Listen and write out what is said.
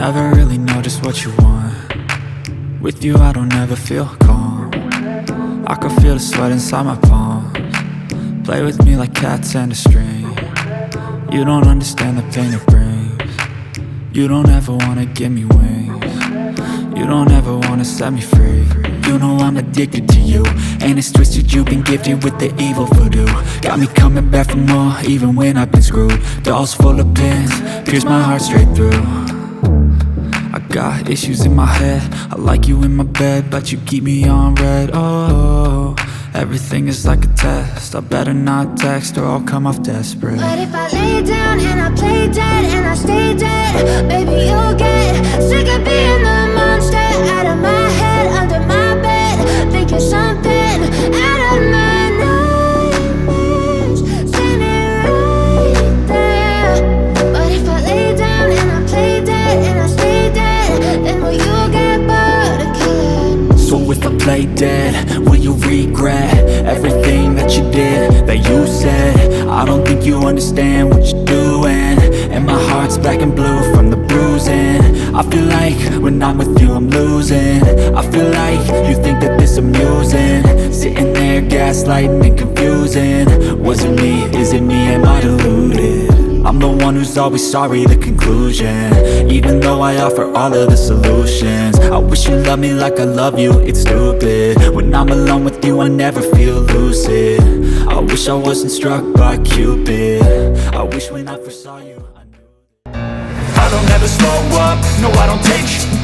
never really know just what you want. With you I don't ever feel calm. I can feel the sweat inside my palms. Play with me like cats and a string. You don't understand the pain it brings. You don't ever wanna give me wings. You don't ever wanna set me free. You know I'm addicted to you, and it's twisted, you've been gifted with the evil voodoo. Got me coming back for more, even when I've been screwed. Dolls full of pins, pierce my heart straight through. I got issues in my head, I like you in my bed, but you keep me on red. Oh, everything is like a test, I better not text or I'll come off desperate. But if I lay down and I play dead and I stay dead, baby you'll get sick of being the monster out of my head, under my bed, thinking something out of my nightmares, standing right there. But if I lay down and I play dead and I stay dead, then will you get bored of killing? So if I play dead, will you regret everything that you did, that you said? I don't think you understand what you're doing, and my heart's black and blue from the bruising. I feel like when I'm with you I'm losing. I feel like you think that this amusing, sitting there gaslighting and confusing. Was it me? Is it me? Am I deluded? I'm the one who's always sorry, the conclusion, even though I offer all of the solutions. I wish you loved me like I love you, it's stupid. When I'm alone with you I never feel lucid. I wish I wasn't struck by Cupid. I wish when I first saw you I knew. I don't ever slow up, no I don't take shit